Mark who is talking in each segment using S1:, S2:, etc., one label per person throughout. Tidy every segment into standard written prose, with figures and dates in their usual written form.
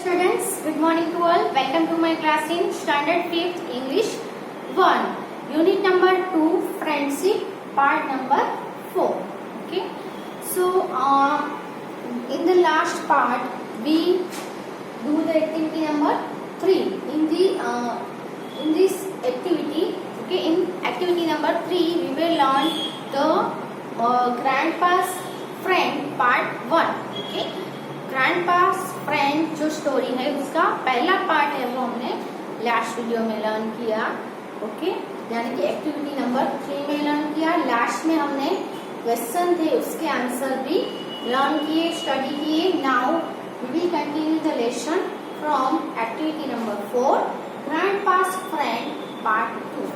S1: Students, good morning to all. Welcome to my class in Standard 5th English 1. Unit number 2, Friendship, part number 4. Okay. So, in the last part, we do the activity number 3. In this activity, okay, in activity number 3, we will learn the grandpa's friend part 1. Okay. ग्रैंडपास friend जो story है उसका पहला part है वो हमने last video में learn किया. Okay, यानी कि एक्टिविटी नंबर 3 में लर्न किया. लास्ट में हमने क्वेश्चन थे उसके आंसर भी लर्न किए, स्टडी किए. Now we will continue the lesson from activity number 4, grandpa's friend part 2.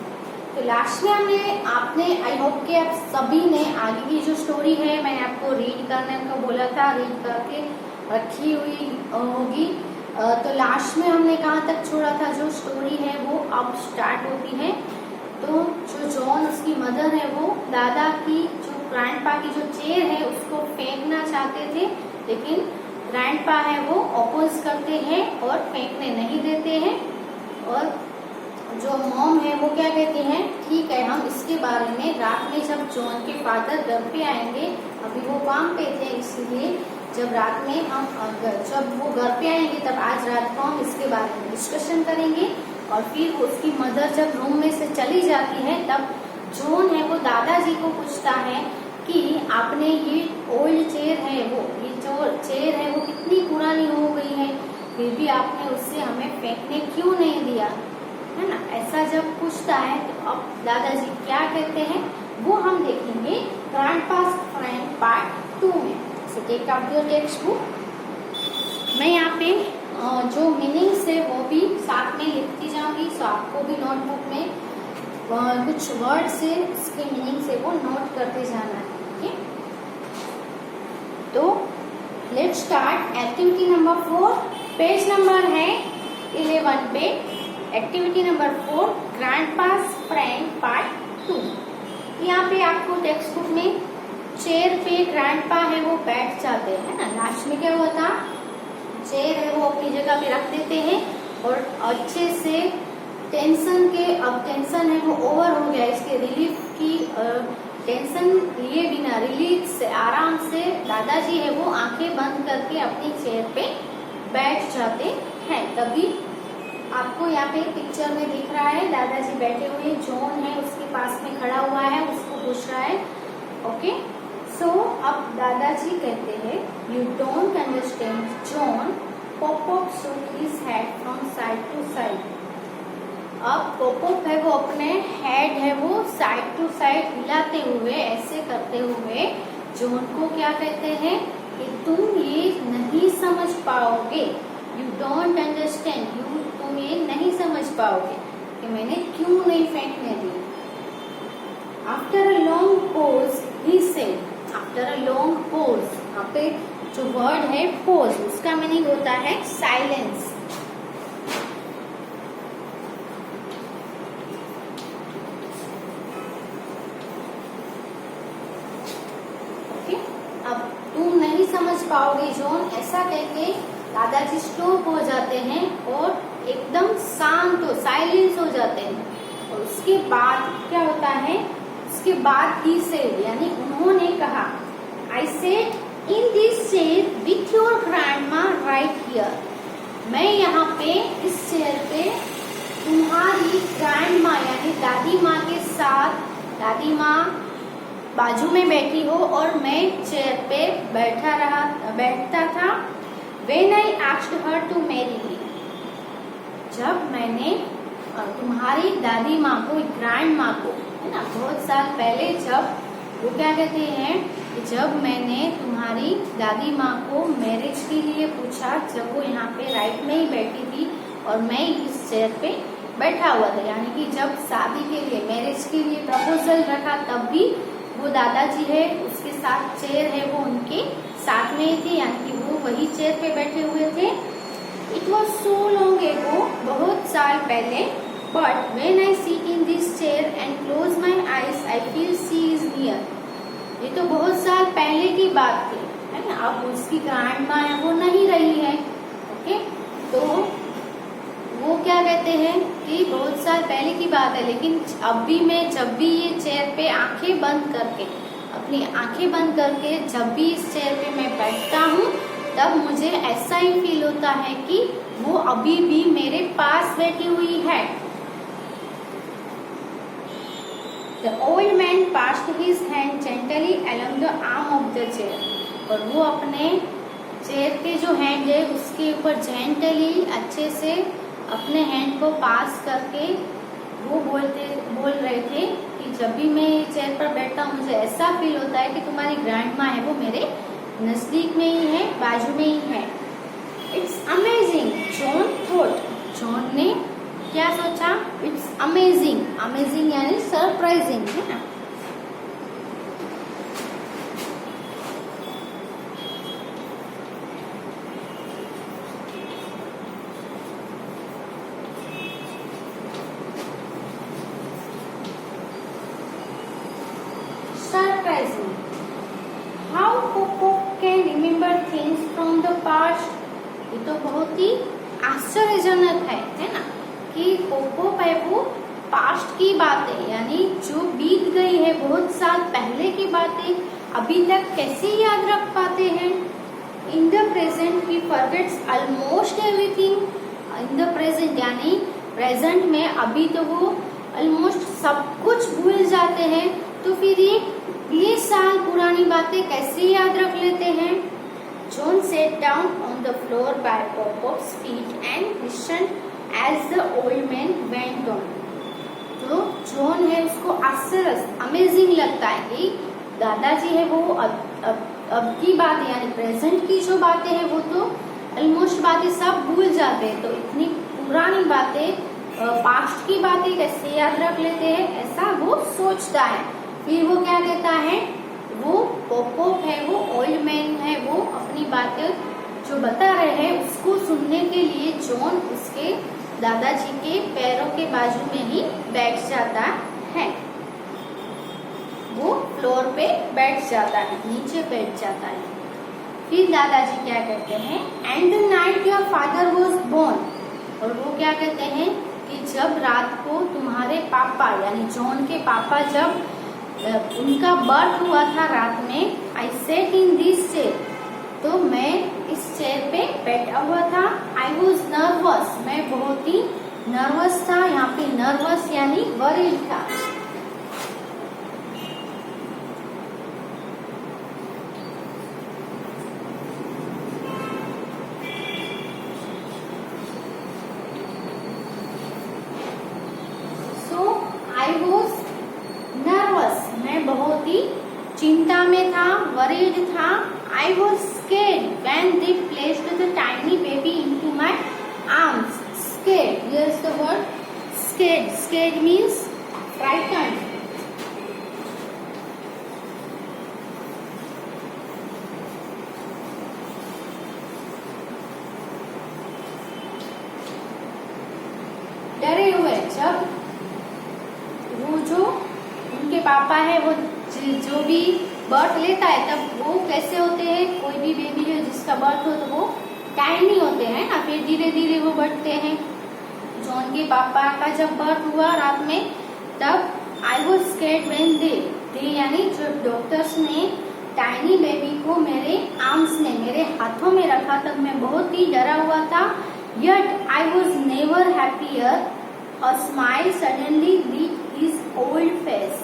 S1: तो लास्ट में हमने आपने आई होप कि आप सभी ने आगे की जो स्टोरी है मैंने आपको रीड करने को बोला था, रीड करके रखी हुई होगी. तो लास्ट में हमने कहाँ तक छोड़ा था, जो स्टोरी है वो अब स्टार्ट होती है. तो जो जॉन उसकी मदर है वो दादा की जो ग्रैंडपा की जो चेयर है उसको फेंकना चाहते थे, लेकिन ग्रैंडपा है वो अपोज करते हैं और फेंकने नहीं देते हैं. और जो मॉम है वो क्या कहती हैं, ठीक है हम इसके बारे में रात में जब जॉन के फादर घर पे आएंगे, अभी वो काम पे थे इसलिए जब रात में हम जब वो घर पे आएंगे तब आज रात को हम इसके बारे में डिस्कशन करेंगे. और फिर उसकी मदर जब रूम में से चली जाती है तब जॉन है वो दादाजी को पूछता है कि आपने ये ओल्ड चेयर है वो ये जो चेयर है वो कितनी पुरानी हो गई है, फिर भी आपने उससे हमें फेंकने क्यों नहीं दिया, है ना. ऐसा जब पूछता है तो अब दादाजी क्या कहते हैं वो हम देखेंगे ग्रैंडपास फ्रेंड पार्ट 2 में. Take out your textbook. मैं यहाँ पे जो मीनिंग्स है वो भी साथ में लिखती जाऊंगी, सो आपको भी नोटबुक में कुछ वर्ड से इसके मीनिंग से वो नोट करते जाना है. ओके, तो let's start activity number 4. Page number है 11 पे. Activity number 4, grandpa's friend part 2. यहाँ पे आपको टेक्स्ट बुक में चेयर पे ग्रैंडपा है वो बैठ जाते हैं ना. लास्ट में क्या हुआ था, चेयर है वो अपनी जगह पे रख देते हैं और अच्छे से टेंशन के, अब टेंशन है वो ओवर हो गया, इसके रिलीफ की टेंशन लिए बिना रिलीफ से आराम से दादाजी है वो आंखें बंद करके अपनी चेयर पे बैठ जाते हैं. तभी आपको यहाँ पे पिक्चर में दिख रहा है दादाजी बैठे हुए, जॉन है उसके पास में खड़ा हुआ है, उसको पूछ रहा है. ओके, सो अब दादाजी कहते हैं you don't understand John. Popup shook his head from side to side. अब पॉपअप है वो अपने हेड है वो साइड टू साइड हिलाते हुए, ऐसे करते हुए जॉन को क्या कहते हैं कि तुम ये नहीं समझ पाओगे. यू डोंट अंडरस्टैंड, तुम ये नहीं समझ पाओगे कि मैंने क्यों नहीं फेंकने दी. After a long pause he said. After a long pause, यहाँ पे जो वर्ड है पोज उसका मीनिंग होता है साइलेंस. ओके, अब तुम नहीं समझ पाओगे जॉन, ऐसा कहके दादाजी स्टॉप हो जाते हैं और एकदम शांत हो, साइलेंस हो जाते हैं. और उसके बाद क्या होता है, उसके बाद ही सेड यानी उन्होंने कहा, I said in this chair with your grandma right here. मैं यहाँ पे इस चेयर पे तुम्हारी ग्रैंडमा यानी दादी माँ के साथ, दादी माँ बाजू में बैठी हो और मैं चेयर पे बैठता था. When I asked her to marry me, जब मैंने तुम्हारी दादी माँ को, ग्रैंड माँ को, है ना, बहुत साल पहले जब वो क्या कहते हैं कि जब मैंने तुम्हारी दादी माँ को मैरिज के लिए पूछा, जब वो यहाँ पे राइट में ही बैठी थी और मैं इस चेयर पे बैठा हुआ था, यानी कि जब शादी के लिए, मैरिज के लिए प्रपोजल रखा तब भी वो दादाजी है उसके साथ चेयर है वो उनके साथ में ही थी, यानी कि वो वही चेयर पे बैठे हुए थे. It was so long ago, बहुत साल पहले. But when I seat in this chair and close my eyes I feel she is near. ये तो बहुत साल पहले की बात थी, है ना. अब उसकी ग्रैंडमा है वो नहीं रही है. ओके, कहते हैं कि बहुत साल पहले की बात है, लेकिन अभी मैं जब भी ये चेयर पे आंखें बंद करके, अपनी आंखें बंद करके जब भी इस चेयर पे मैं बैठता हूँ, तब मुझे ऐसा ही फील होता है कि वो अभी भी मेरे पास बैठी हुई है। The old man passed his hand gently along the arm of the chair. और वो अपने चेयर के जो हैंड है उसके ऊपर जेंटली अच्छे से अपने हैंड को पास करके वो बोल रहे थे कि जब भी मैं चेयर पर बैठता हूँ मुझे ऐसा फील होता है कि तुम्हारी ग्रैंड माँ है वो मेरे नजदीक में ही है, बाजू में ही है। It's amazing John thought. John ने क्या सोचा? It's amazing. अमेजिंग यानी सरप्राइजिंग, है ना। Surprising. How Popo can remember things from the past? ये तो बहुत ही आश्चर्यजनक है ना, कि पोपो पेपू पास्ट की बातें यानी जो बीत गई है बहुत साल पहले की बातें अभी तक कैसे याद रख पाते हैं। In the present he forgets almost everything. In the present यानी प्रेजेंट में अभी तो वो ऑलमोस्ट सब कुछ भूल जाते हैं, तो फिर ये साल पुरानी बातें कैसे याद रख लेते हैं। John sat down on the floor by Popo's feet and listened as the old man went on. तो जॉन है उसको आश्चर्य अमेजिंग लगता है कि दादाजी है वो अब की बात यानी प्रेजेंट की जो बातें हैं वो तो ऑलमोस्ट बातें सब भूल जाते हैं, तो इतनी पुरानी बातें पास्ट की बातें कैसे याद रख लेते हैं, ऐसा वो सोचता है। फिर वो क्या कहता है, वो पोपो है वो ओल्ड मैन है वो अपनी बातें जो बता रहे हैं उसको सुनने के लिए जॉन उसके दादाजी के पैरों के बाजू में ही बैठ जाता है। वो फ्लोर पे बैठ जाता है, नीचे बैठ जाता है। फिर दादाजी क्या कहते हैं, and the night your father was born. और वो क्या कहते हैं कि जब रात को तुम्हारे पापा यानी जॉन के पापा जब उनका बर्थ हुआ था रात में, आई सेट इन दिस चेयर, तो मैं इस चेयर पे बैठा हुआ था। आई वॉज नर्वस, मैं बहुत ही नर्वस था। यहाँ पे नर्वस यानी वरीड था। सो आई वॉज नर्वस, मैं बहुत ही चिंता में था, वरीड था। I was scared when they placed the tiny baby into my arms. Scared. Here's the word scared. Scared means frightened. डरे हुए। जब वो जो उनके पापा है वो जो भी बर्थ लेता है तब वो कैसे होते हैं, कोई भी बेबी है जिसका बर्थ हो तो वो टाइनी होते हैं ना, फिर धीरे धीरे वो बढ़ते हैं। जॉन के पापा का जब बर्थ हुआ रात में, तब I was scared when they यानी जो डॉक्टर्स ने टाइनी बेबी को मेरे आर्म्स में मेरे हाथों में रखा, तब मैं बहुत ही डरा हुआ था। Yet I was never happier, a smile suddenly lit his old face.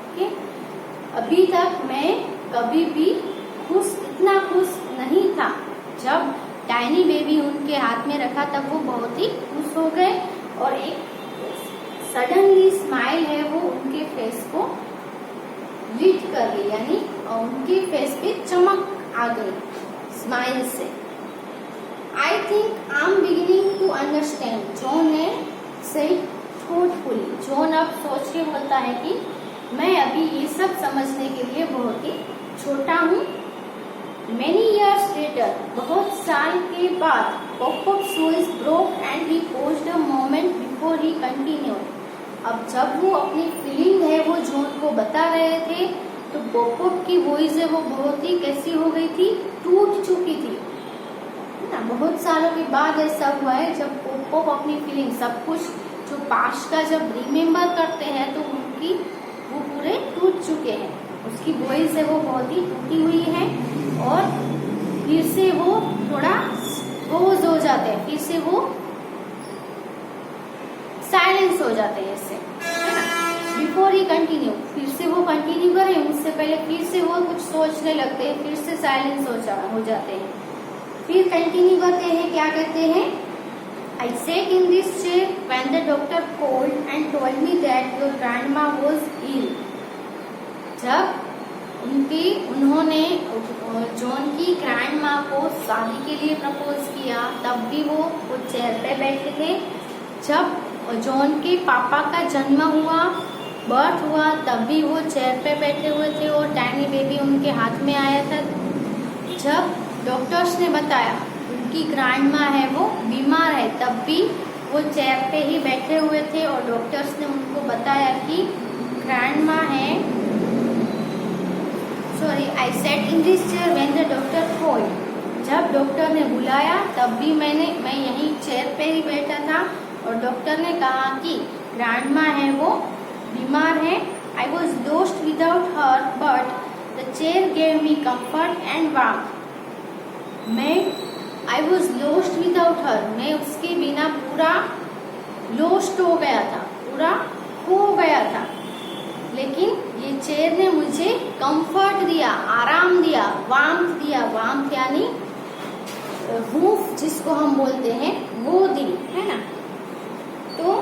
S1: Okay? अभी तक मैं कभी भी इतना खुश नहीं था। जब टाइनी बेबी उनके हाथ में रखा तब वो बहुत ही खुश हो गए और एक सडनली स्माइल है वो उनके फेस को लीट कर गई, यानी उनके फेस पे चमक आ गई स्माइल से। I think I am beginning to understand, John ने सेड थॉटफुली। जॉन अब सोच के बोलता है कि मैं अभी ये सब समझने के लिए बहुत ही छोटा हूँ। Many years later, बहुत साल के बाद, Pop's voice broke and he paused a moment before he continued. अब जब वो अपनी फीलिंग है वो जॉन को बता रहे थे, तो पॉप की वॉइस है वो बहुत ही कैसी हो गई थी, टूट चुकी थी। है ना। बहुत सालों के बाद ऐसा हुआ है जब पोप अपनी फीलिंग सब कुछ जो पास्ट का जब रिमेम्बर करते हैं तो उनकी वो पूरे टूट चुके हैं, उसकी वॉइस है वो बहुत ही टूटी हुई है और फिर से वो थोड़ा पोज हो जाते हैं, फिर से वो साइलेंस हो जाते हैं इससे, है ना। बिफोर ही कंटिन्यू, फिर से वो कंटिन्यू करें उससे पहले फिर से वो कुछ सोचने लगते हैं, फिर से साइलेंस हो जाते हैं, फिर कंटिन्यू करते हैं। क्या कहते हैं? I sat in this chair when the doctor called and told me that your grandma was ill. जब उन्होंने जॉन की ग्रैंड माँ को शादी के लिए प्रपोज किया तब भी वो चेयर पे बैठे थे। जब जॉन के पापा का जन्म हुआ, बर्थ हुआ, तब भी वो चेयर पे बैठे हुए थे और टाइनी बेबी उनके हाथ में आया था। जब डॉक्टर्स ने बताया उनकी ग्रैंड माँ है वो बीमार है, तब भी वो चेयर पे ही बैठे हुए थे और डॉक्टर्स ने उनको बताया कि ग्रैंड माँ है। Sorry, I set in this chair when the doctor called. जब डॉक्टर ने बुलाया तब भी मैं यहीं चेयर पे ही बैठा था और डॉक्टर ने कहा कि ग्रैंड माँ है वो बीमार है। I was lost without her but the chair gave me comfort and warmth. I was lost without her, मैं उसके बिना पूरा लोस्ट हो गया था, पूरा खो गया था, लेकिन ये चेयर ने मुझे कंफर्ट दिया, आराम दिया, वार्मथ दिया। वार्मथ यानी वूफ जिसको हम बोलते हैं वो दी, है ना। तो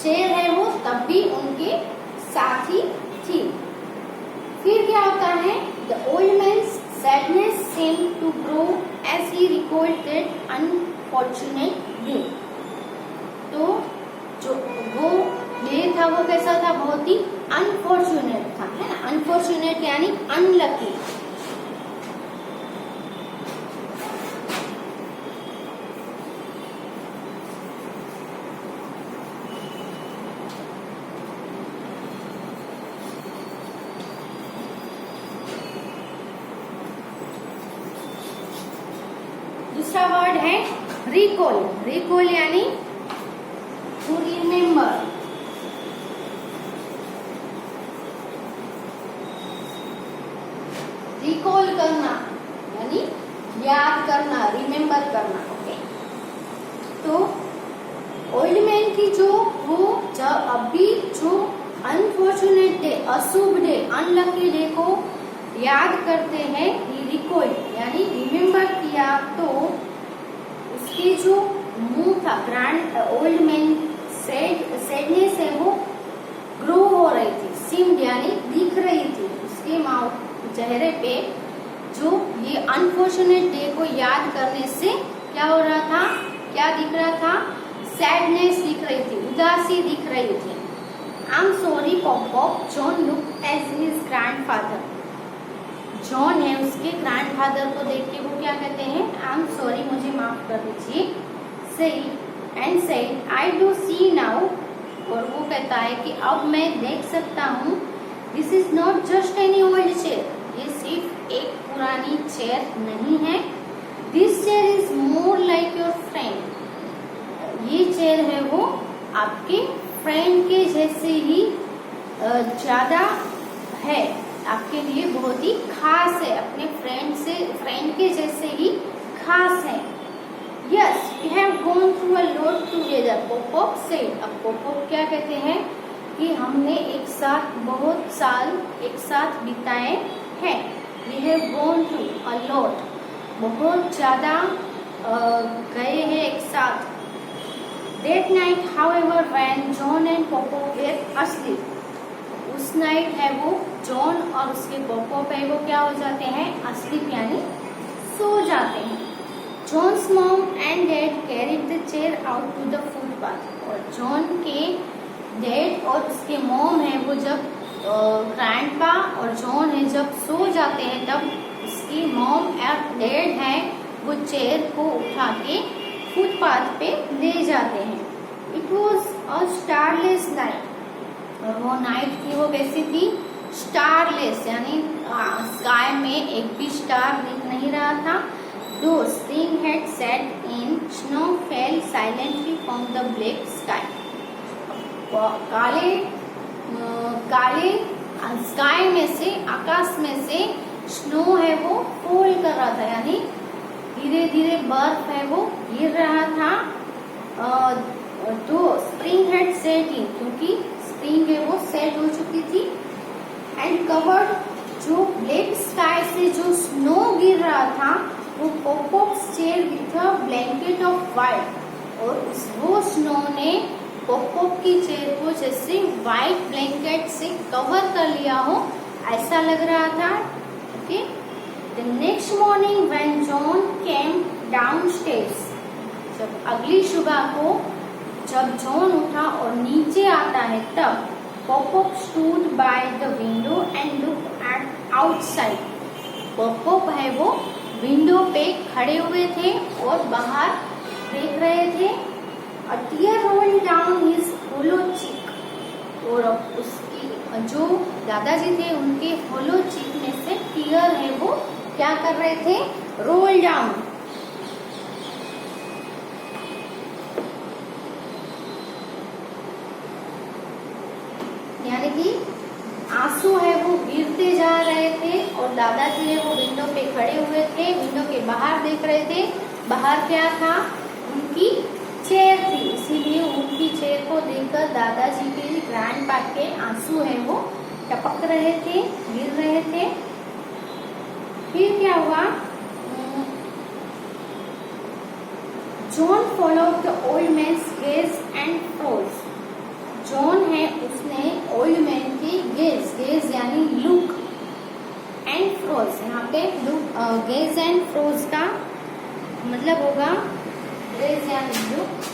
S1: चेयर है वो तब भी उनके साथ ही थी। फिर क्या होता है? The old man's sadness seemed to grow as he recalled that unfortunate day. तो जो वो डे था वो कैसा था? बहुत ही अनफॉर्चुनेट था, है ना। अनफॉर्चुनेट यानी अनलकी। दूसरा वर्ड है रिकॉल। रिकॉल यानी टू रिमेम्बर। रिकॉल करना यानी याद करना, रिमेम्बर करना। ओके, तो ओल्ड मैन की जो वो जब अभी जो अनफॉर्चुनेट डे, अशुभ डे, अनलकी डे को याद करते हैं, रिकॉल यानी रिमेम्बर किया, तो उसके जो मुंह था ग्रैंड ओल्ड मैन सैडनेस है वो ग्रो हो रही थी, सीम्ड यानी दिख रही थी उसके माउथ चेहरे पे। जो ये अनफॉर्चुनेट डे को याद करने से क्या हो रहा था, क्या दिख रहा था? सैडनेस दिख रही थी, उदासी दिख रही थी। I am sorry Pop, John look as his grandfather. John है उसके ग्रैंडफादर को देख के वो क्या कहते हैं? आई एम सॉरी, मुझे माफ कर दीजिए। And said I do see now, और वो कहता है कि अब मैं देख सकता हूँ। This is not just any old chair, ये सिर्फ एक पुरानी चेयर नहीं है। This chair is more like your friend. ये चेयर है वो आपके फ्रेंड के जैसे ही ज्यादा है, आपके लिए बहुत ही खास है, अपने फ्रेंड के जैसे ही खास है। Yes, we have gone through a lot together, Pop said. अब पोप क्या कहते हैं कि हमने एक साथ बहुत साल एक साथ बिताए हैं। We have gone through a lot, बहुत ज्यादा गए हैं एक साथ। That night however when John and Popo were asleep, उस नाइट है वो जॉन और उसके पोपो पे वो क्या हो जाते हैं? asleep यानी सो जाते हैं। John's mom and dad carried the chair out to the footpath, और जॉन के डैड और उसके मॉम है वो जब ग्रैंडपा और जॉन है जब सो जाते हैं तब उसकी मॉम और डैड है वो चेयर को उठा के फुटपाथ पे ले जाते हैं। It was a starless night, और वो नाइट थी वो कैसी थी? स्टारलेस यानी स्काई में एक भी स्टार दिख नहीं रहा था। दो spring had set in, snow fail silently from the black sky. काले स्काई में से, आकाश में से स्नो है वो फॉल कर रहा था, यानी धीरे धीरे बर्फ है वो गिर रहा था। तो स्प्रिंग हैड सेट इन, क्योंकि स्प्रिंग है वो सेट हो चुकी थी। एंड कवर्ड, जो ब्लैक स्काई से जो स्नो गिर रहा था वो Poppop's chair with a blanket of white, और वो स्नो ने पॉपॉप की चेयर को जैसे व्हाइट ब्लैंकेट से कवर कर लिया हो ऐसा लग रहा था। Okay, the next morning when John came downstairs, जब अगली सुबह को जब जॉन उठा और नीचे आता है तब Poppop stood by the window and look at outside. Poppop है वो विंडो पे खड़े हुए थे और बाहर देख रहे थे। A tear rolled down his hollow cheek, और उसकी जो दादाजी थे उनके होलो चीक में से टीयर है वो क्या कर रहे थे, रोल डाउन। यानी कि आंसू है वो गिरते जा रहे थे और दादाजी है वो विंडो पे खड़े हुए थे, विंडो के बाहर देख रहे थे। बाहर क्या था, उनकी चेयर थी, इसीलिए उनकी चेयर को देखकर दादाजी के ग्रैंडपा के आंसू है वो टपक रहे थे, गिर रहे थे। फिर क्या हुआ, John followed the old man's gaze and froze. John है उसने ओल्ड मैन की गेज यानी लुक, एंड फ्रोज, यहाँ पे लुक गेज एंड फ्रोज का मतलब होगा गेज यानी लुक,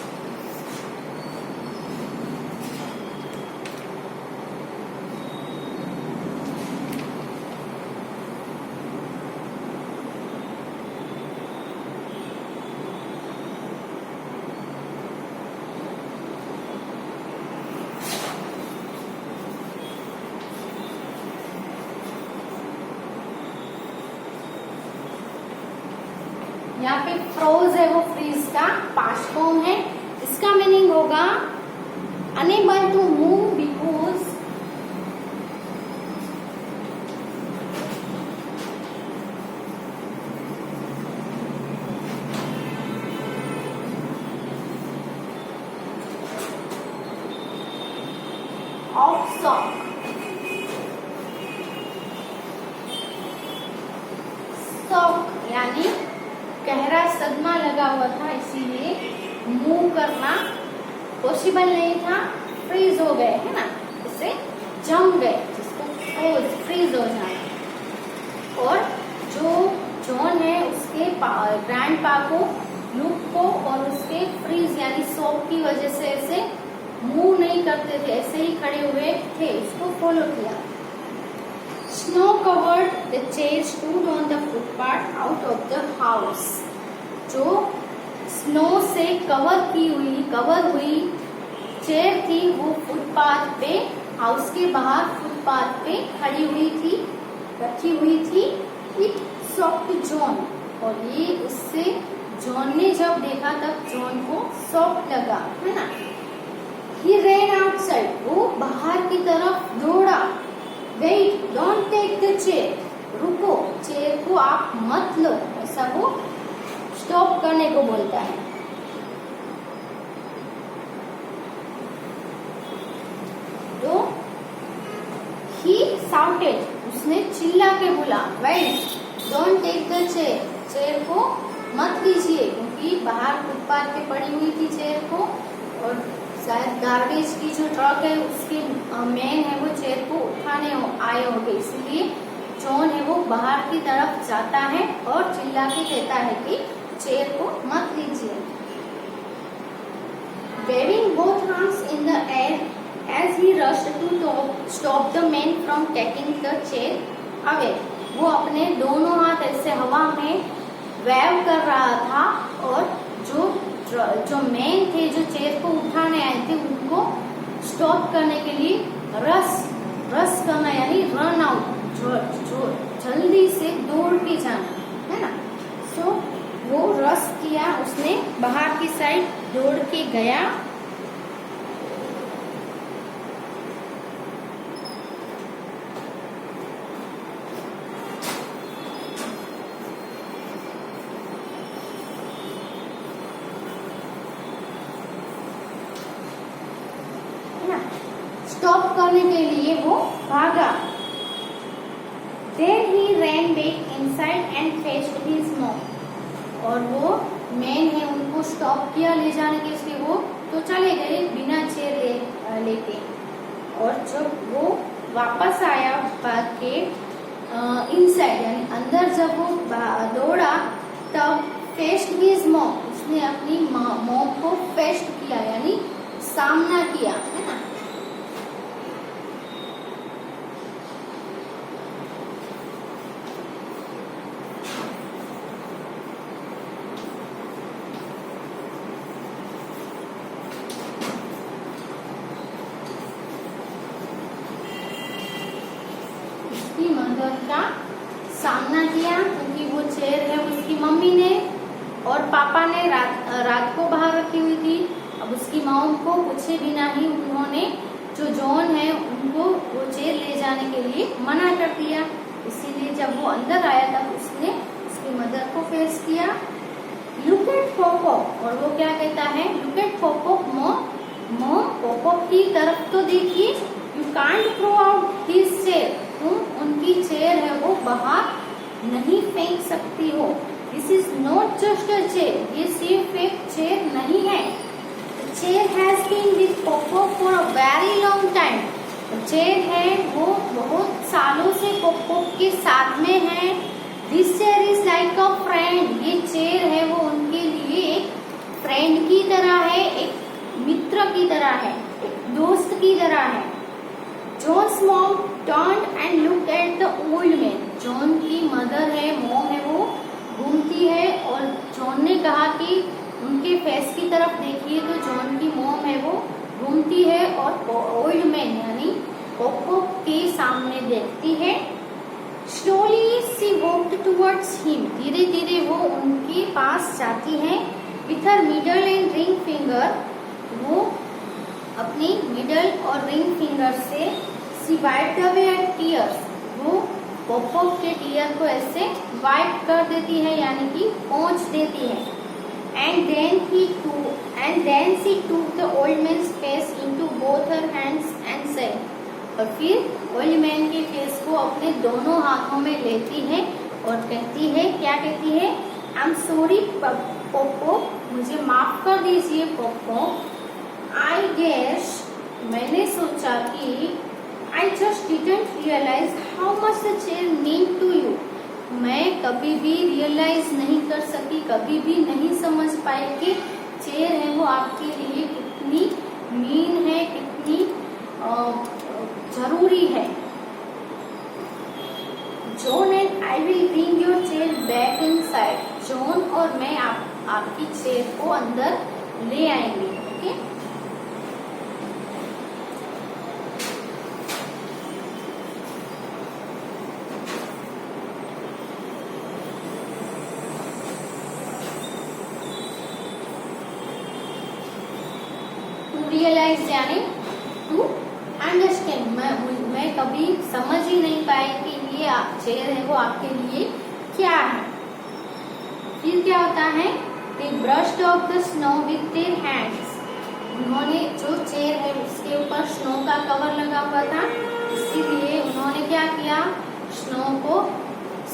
S1: यहाँ पे फ्रोज है वो फ्रीज का पास्ट फॉर्म है। इसका मीनिंग होगा unable to move because of shock. Shock यानी गहरा सदमा लगा हुआ था, इसीलिए मूव करना पॉसिबल नहीं था, फ्रीज हो गए, है ना, इससे जम गए, जिसको फ्रीज हो जाना। और जो जॉन है उसके ग्रैंडपा को, लुक को और उसके फ्रीज यानी शॉक की वजह से ऐसे मूव नहीं करते थे, ऐसे ही खड़े हुए थे, उसको फॉलो किया। Snow covered the chair stood on the footpath out of the house. जो स्नो से कवर हुई चेयर थी वो फुटपाथ पे, हाउस के बाहर फुटपाथ पे खड़ी हुई थी, रखी हुई थी। इट शॉक्ड जॉन, और ये उससे जॉन ने जब देखा तब जॉन को शॉक लगा, है ना। He ran outside, वो बाहर की तरफ दौड़ा। Wait, don't take the chair, रुको, चेयर को आप मत लो, ऐसा वो स्टॉप करने को बोलता है। तो he shouted, उसने चिल्ला के बोला, Wait, don't take the chair, chair को मत लीजिए, क्योंकि बाहर फुटपाथ पे पड़ी हुई थी चेयर को, और शायद गार्बेज की जो ट्रक है उसके मैन है वो चेयर को उठाने आए होंगे, इसलिए जॉन है वो बाहर की तरफ जाता है और चिल्ला के कहता है कि चेयर को मत लीजिए। Waving both hands in the air as he rushed to stop the man from taking the chair away, वो अपने दोनों हाथ ऐसे हवा में वेव कर रहा था और जो मैन थे जो चेयर को उठाने आए थे उनको स्टॉप करने के लिए रस करना यानी रन आउट, जो जल्दी से दौड़ के जाना, है ना। सो वो रस किया, उसने बाहर की साइड दौड़ के गया। स्टॉप करने के लिए वो भागा। Then he ran back inside and fetched his mom. और वो मैन है उनको स्टॉप किया ले जाने के लिए, वो तो चले गए बिना चेयर लेके। और जब वो वापस आया भाग के इनसाइड यानी अंदर, जब वो दौड़ा तब फेस्ड हिज मॉम, उसने अपनी मॉम को फेस्ट किया यानी सामना किया, है ना। मदर का सामना किया क्योंकि वो चेयर है उसकी मम्मी ने और पापा ने रात को बाहर रखी हुई थी। अब उसकी मॉम को पूछे बिना ही उन्होंने जो जॉन है उनको वो चेयर ले जाने के लिए मना कर दिया। इसीलिए जब वो अंदर आया तब उसने उसकी मदर को फेस किया। लुक एट पॉपॉप, और वो क्या कहता है, look at Poppop mom, mom Poppop की तरफ तो देखिए। You can't throw out this chair, तुम उनकी चेयर है वो बाहर नहीं फेंक सकती हो। This is not just a chair, ये सिर्फ एक चेयर नहीं है। Chair has been with Poppop for a very long time, chair है वो बहुत सालों से पॉपॉप के साथ में है। This chair is like a friend, ये चेयर है वो उनके लिए एक फ्रेंड की तरह है, एक मित्र की तरह है, एक दोस्त की तरह है। John's mom turned and looked at the old man. John की मदर है, मॉम है, वो घूमती है और जॉन ने कहा कि उनके फेस की तरफ देखिए, तो जॉन की मॉम है वो घूमती है और ओल्ड मैन यानी पॉपॉप के सामने देखती है। Slowly she walked towards him. धीरे धीरे वो उनके पास जाती है। With her middle and ring finger, वो अपनी मिडल और रिंग फिंगर से सी वाइप्ड अवे टीयर्स, वो पॉपॉप के टीयर को ऐसे वाइप कर देती है यानी कि पोंछ देती है। And then she took the old man's face into both her hands and said, और फिर ओल्ड मैन के फेस को अपने दोनों हाथों में लेती है और कहती है, क्या कहती है, आई एम सॉरी पॉपॉप, मुझे माफ कर दीजिए पॉपॉप। आई गेस, मैंने सोचा कि I just didn't realise how much the chair mean to you, मैं कभी भी रियलाइज नहीं कर सकी, कभी भी नहीं समझ पाई कि चेयर है वो आपके लिए कितनी मीन है, कितनी जरूरी है। John and I will bring your chair back inside, John और मैं आपकी चेयर को अंदर ले आएंगे। ओके, रियलाइज यानी टू अंडरस्टैंड, मैं कभी समझ ही नहीं पाई कि ये चेयर है वो आपके लिए क्या है। फिर क्या होता है, they brushed off the snow with their hands, उन्होंने जो चेयर है उसके ऊपर स्नो का कवर लगा हुआ था, इसीलिए उन्होंने क्या किया, स्नो को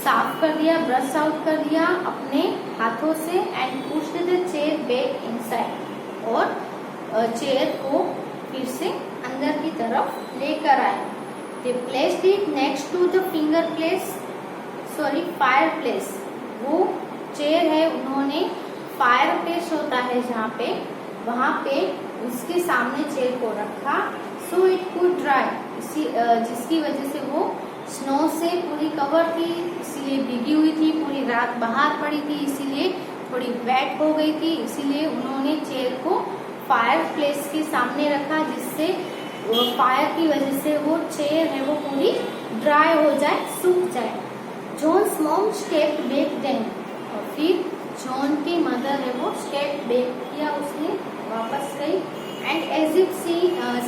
S1: साफ कर दिया, ब्रश आउट कर दिया अपने हाथों से। And pushed the chair back inside, और चेयर को फिर से अंदर की तरफ लेकर आए। They placed it next to the fireplace, वो चेयर है उन्होंने फायर प्लेस होता है जहाँ पे, वहाँ पे उसके सामने चेयर को रखा। सो इट कुड ड्राई, जिसकी वजह से वो स्नो से पूरी कवर थी, इसीलिए भीगी हुई थी, पूरी रात बाहर पड़ी थी, इसीलिए थोड़ी वेट हो गई थी, इसीलिए उन्होंने चेयर को फायर प्लेस के सामने रखा, जिससे फायर की वजह से वो चेयर है वो पूरी ड्राई हो जाए, सूख जाए। John's mom stepped back then, और फिर जॉन की मदर है वो स्टेप बैक किया, उसने वापस गई। And as if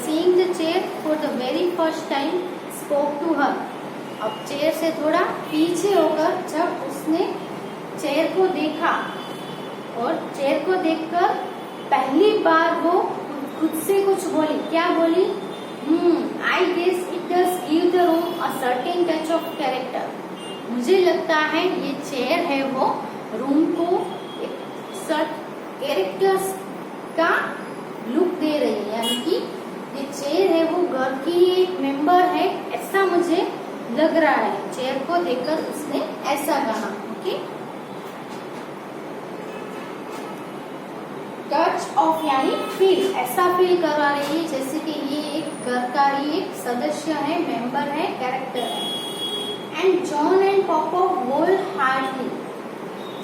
S1: seeing the chair for the very first time spoke to her, अब चेयर से थोड़ा पीछे होकर जब उसने चेयर को देखा और चेयर को देखकर पहली बार वो खुद से कुछ बोली। क्या बोली? I guess it does give the room a certain touch of character. मुझे लगता है ये चेयर है वो रूम को एक सर्ट कैरेक्टर्स का लुक दे रही है, यानी कि ये चेयर है वो घर की एक मेंबर है, ऐसा मुझे लग रहा है। चेयर को देखकर उसने ऐसा कहा। ओके, टच ऑफ यानी फील, ऐसा फील करवा रही है जैसे कि ये एक घर का ही एक सदस्य है, मेंबर है, कैरेक्टर है। And John and Poppop wholeheartedly,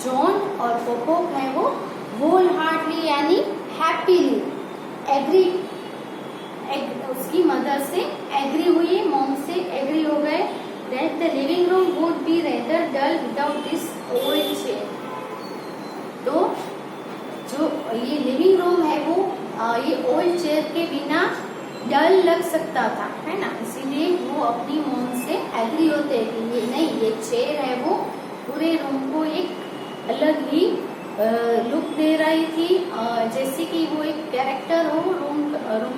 S1: John और पॉपॉप है वो होल हार्टली यानी हैप्पीली एग्री, उसकी मदर से एग्री हुई, मॉम से एग्री हो गए that the living room would be rather dull without this old chair। तो जो ये लिविंग रूम है वो ये ओल्ड चेयर के बिना डल लग सकता था, है ना। इसीलिए वो अपनी मॉम से एग्री होते हैं कि ये नहीं, ये चेयर है वो पूरे रूम को एक अलग ही लुक दे रही थी, जैसे कि वो एक कैरेक्टर हो, रूम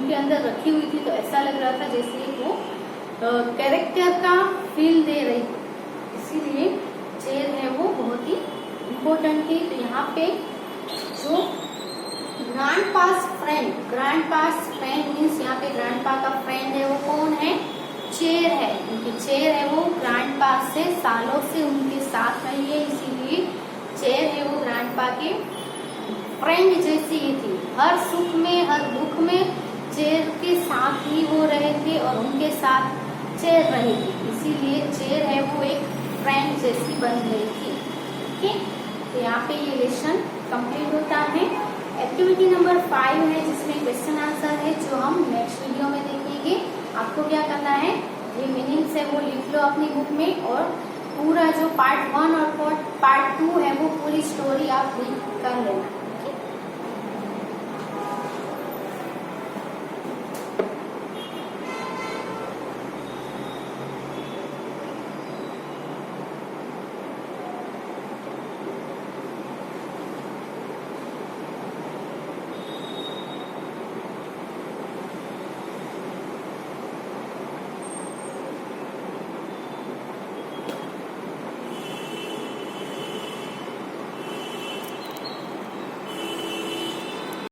S1: के अंदर रखी हुई थी। तो ऐसा लग रहा था जैसे वो कैरेक्टर का फील दे रही थी, इसीलिए चेयर है वो बहुत ही इम्पोर्टेंट थी। तो यहाँ पे जो ग्रैंडपास फ्रेंड मीन्स यहाँ पे ग्रैंडपा का फ्रेंड है वो कौन है? चेयर है, क्योंकि चेयर है वो ग्रैंडपास से सालों से उनके साथ रही है, इसीलिए चेयर है वो ग्रैंडपा के फ्रेंड जैसी ही थी। हर सुख में हर दुख में चेयर के साथ ही वो रहे थे और उनके साथ चेयर रही थी, इसीलिए चेयर है वो एक फ्रेंड जैसी बन गई थी। ठीक, तो यहाँ पे ये लेसन कंप्लीट होता है। एक्टिविटी नंबर 5 है जिसमें क्वेश्चन आंसर है, जो हम नेक्स्ट वीडियो में देखेंगे। आपको क्या करना है, ये मीनिंग्स है वो लिख लो अपनी बुक में, और पूरा जो पार्ट 1 और पार्ट 2 है वो पूरी स्टोरी आप रीड कर लेना।